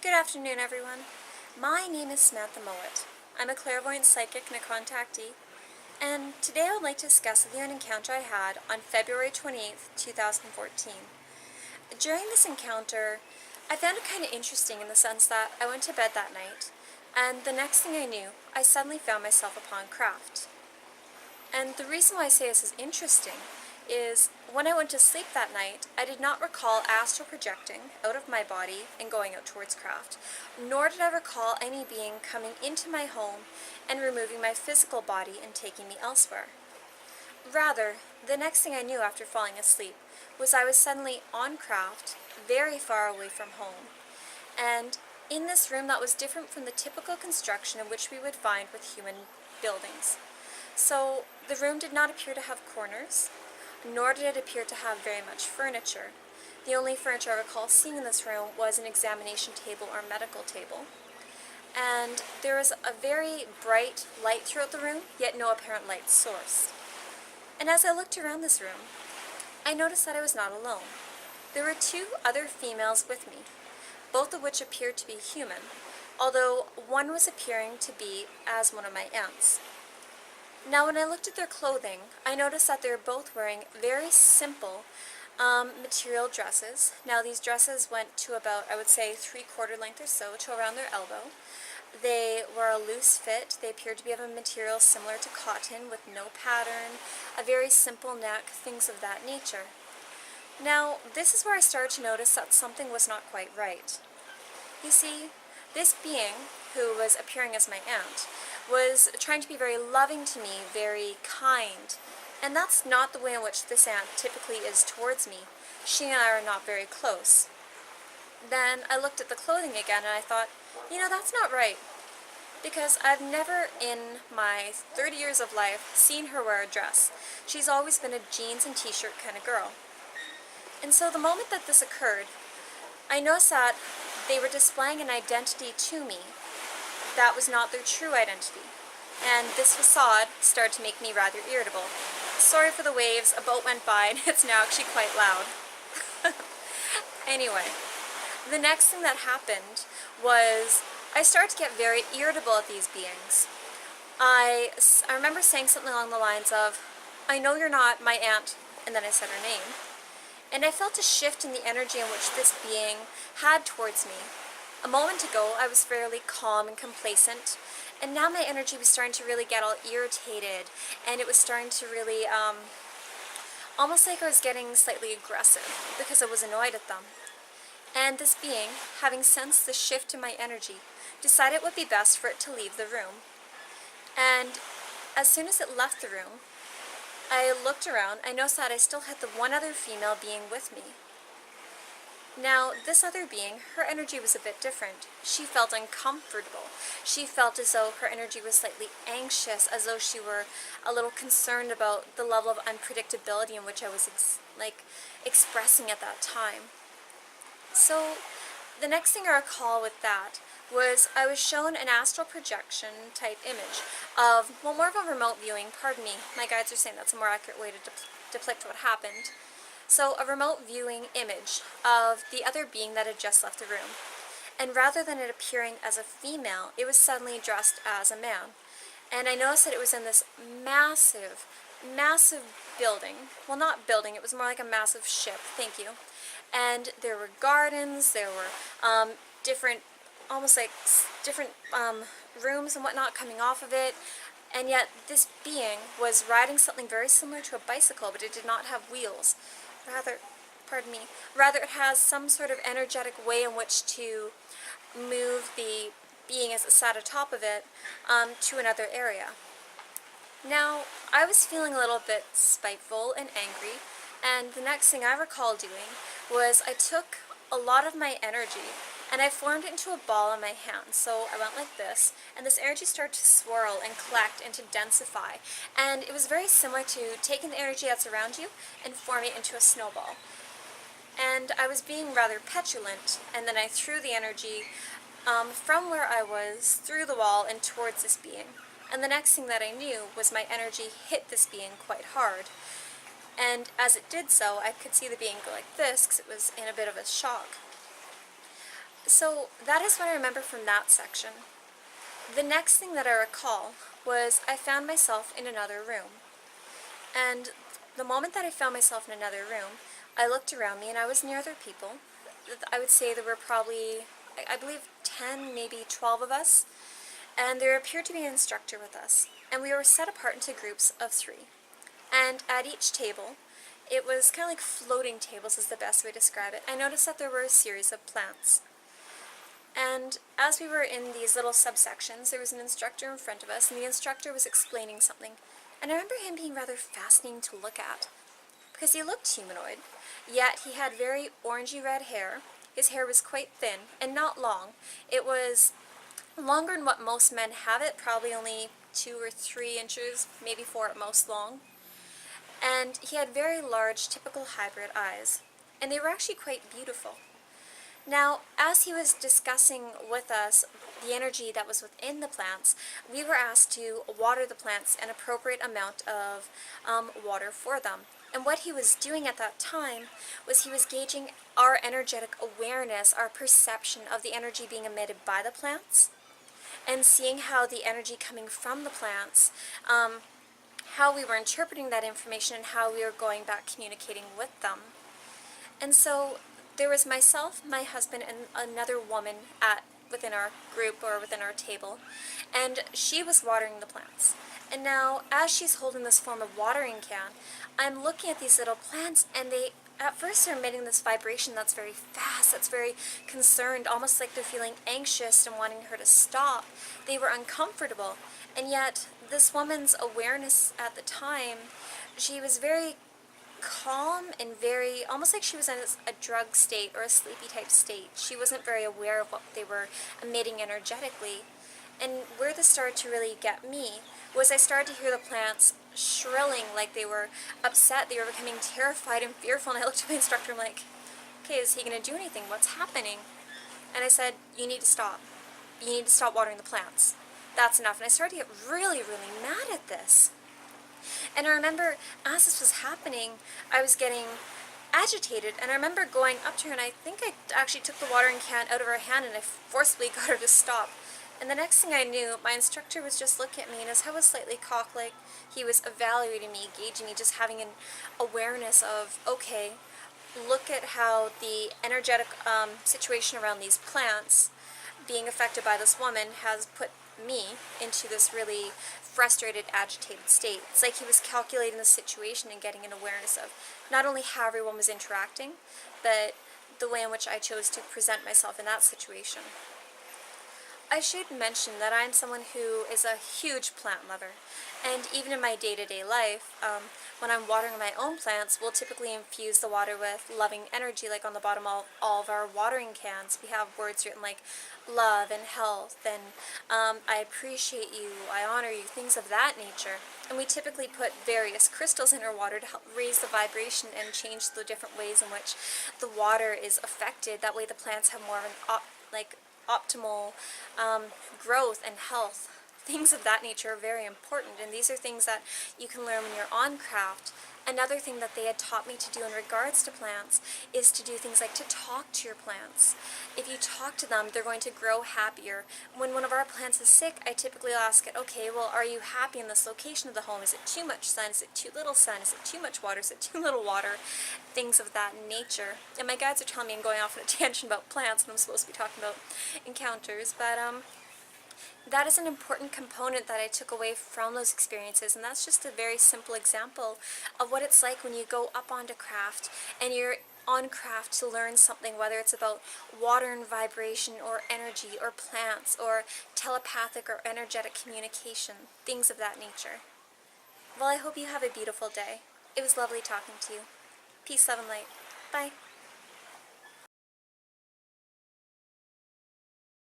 Good afternoon, everyone. My name is Samantha Mowat. I'm a clairvoyant psychic and a contactee, and today I would like to discuss with you an encounter I had on February 28th, 2014. During this encounter, I found it kind of interesting in the sense that I went to bed that night, and the next thing I knew, I suddenly found myself upon craft. And the reason why I say this is interesting is when I went to sleep that night, I did not recall astral projecting out of my body and going out towards craft, nor did I recall any being coming into my home and removing my physical body and taking me elsewhere. Rather, the next thing I knew after falling asleep was I was suddenly on craft, very far away from home, and in this room that was different from the typical construction in which we would find with human buildings. So the room did not appear to have corners, nor did it appear to have very much furniture. The only furniture I recall seeing in this room was an examination table or medical table. And there was a very bright light throughout the room, yet no apparent light source. And as I looked around this room, I noticed that I was not alone. There were two other females with me, both of which appeared to be human, although one was appearing to be as one of my aunts. Now when I looked at their clothing, I noticed that they were both wearing very simple material dresses. Now these dresses went to about, I would say, 3/4 length or so, to around their elbow. They were a loose fit. They appeared to be of a material similar to cotton with no pattern, a very simple neck, things of that nature. Now this is where I started to notice that something was not quite right. You see, this being, who was appearing as my aunt, was trying to be very loving to me, very kind, and that's not the way in which this aunt typically is towards me. She and I are not very close. Then I looked at the clothing again and I thought, that's not right, because I've never in my 30 years of life seen her wear a dress. She's always been a jeans and t-shirt kind of girl. And so the moment that this occurred, I noticed that they were displaying an identity to me that was not their true identity, and this facade started to make me rather irritable. Sorry for the waves, a boat went by and it's now actually quite loud. Anyway, the next thing that happened was I started to get very irritable at these beings. I remember saying something along the lines of, "I know you're not my aunt," and then I said her name. And I felt a shift in the energy in which this being had towards me. A moment ago, I was fairly calm and complacent, and now my energy was starting to really get all irritated, and it was starting to really, almost like I was getting slightly aggressive, because I was annoyed at them. And this being, having sensed the shift in my energy, decided it would be best for it to leave the room. And as soon as it left the room, I looked around. I noticed that I still had the one other female being with me. Now, this other being, her energy was a bit different. She felt uncomfortable. She felt as though her energy was slightly anxious, as though she were a little concerned about the level of unpredictability in which I was expressing at that time. So, the next thing I recall with that was I was shown an astral projection type image of, well, more of a remote viewing, pardon me, my guides are saying that's a more accurate way to depict what happened. So a remote viewing image of the other being that had just left the room. And rather than it appearing as a female, it was suddenly dressed as a man. And I noticed that it was in this massive, massive building. Well, not building, it was more like a massive ship, thank you. And there were gardens, there were different, almost like different rooms and whatnot coming off of it. And yet this being was riding something very similar to a bicycle, but it did not have wheels. Rather it has some sort of energetic way in which to move the being as it sat atop of it to another area. Now, I was feeling a little bit spiteful and angry, and the next thing I recall doing was I took a lot of my energy and I formed it into a ball in my hand. So I went like this, and this energy started to swirl and collect and to densify. And it was very similar to taking the energy that's around you and forming it into a snowball. And I was being rather petulant, and then I threw the energy from where I was through the wall and towards this being. And the next thing that I knew was my energy hit this being quite hard. And as it did so, I could see the being go like this because it was in a bit of a shock. So that is what I remember from that section. The next thing that I recall was I found myself in another room. And the moment that I found myself in another room, I looked around me and I was near other people. I would say there were probably, I believe, 10, maybe 12 of us. And there appeared to be an instructor with us. And we were set apart into groups of 3. And at each table, it was kind of like floating tables is the best way to describe it. I noticed that there were a series of plants. And as we were in these little subsections, there was an instructor in front of us, and the instructor was explaining something. And I remember him being rather fascinating to look at, because he looked humanoid, yet he had very orangey red hair. His hair was quite thin, and not long. It was longer than what most men have it, probably only 2 or 3 inches, maybe 4 at most long. And he had very large, typical hybrid eyes, and they were actually quite beautiful. Now, as he was discussing with us the energy that was within the plants, we were asked to water the plants an appropriate amount of water for them. And what he was doing at that time was he was gauging our energetic awareness, our perception of the energy being emitted by the plants, and seeing how the energy coming from the plants, how we were interpreting that information and how we were going back communicating with them. And so there was myself, my husband, and another woman within our group or within our table, and she was watering the plants. And now, as she's holding this form of watering can, I'm looking at these little plants, and they, at first, are emitting this vibration that's very fast, that's very concerned, almost like they're feeling anxious and wanting her to stop. They were uncomfortable, and yet this woman's awareness at the time, she was very calm and very, almost like she was in a drug state or a sleepy type state. She wasn't very aware of what they were emitting energetically. And where this started to really get me was I started to hear the plants shrilling like they were upset, they were becoming terrified and fearful, and I looked at my instructor and I'm like, okay, is he going to do anything? What's happening? And I said, you need to stop. You need to stop watering the plants. That's enough. And I started to get really, really mad at this. And I remember, as this was happening, I was getting agitated, and I remember going up to her, and I think I actually took the watering can out of her hand, and I forcibly got her to stop. And the next thing I knew, my instructor was just looking at me, and his head was slightly cocked, like he was evaluating me, gauging me, just having an awareness of, okay, look at how the energetic situation around these plants being affected by this woman has put me into this really frustrated, agitated state. It's like he was calculating the situation and getting an awareness of not only how everyone was interacting, but the way in which I chose to present myself in that situation. I should mention that I'm someone who is a huge plant lover, and even in my day-to-day life, when I'm watering my own plants, we'll typically infuse the water with loving energy, like on the bottom of all of our watering cans. We have words written like love and health, and I appreciate you, I honor you, things of that nature. And we typically put various crystals in our water to help raise the vibration and change the different ways in which the water is affected. That way the plants have more of an optimal growth and health. Things of that nature are very important, and these are things that you can learn when you're on craft. Another thing that they had taught me to do in regards to plants is to do things like to talk to your plants. If you talk to them, they're going to grow happier. When one of our plants is sick, I typically ask it, okay, well, are you happy in this location of the home? Is it too much sun? Is it too little sun? Is it too much water? Is it too little water? Things of that nature. And my guides are telling me I'm going off on a tangent about plants, and I'm supposed to be talking about encounters, but that is an important component that I took away from those experiences, and that's just a very simple example of what it's like when you go up onto craft and you're on craft to learn something, whether it's about water and vibration or energy or plants or telepathic or energetic communication, things of that nature. Well, I hope you have a beautiful day. It was lovely talking to you. Peace, love, and light. Bye.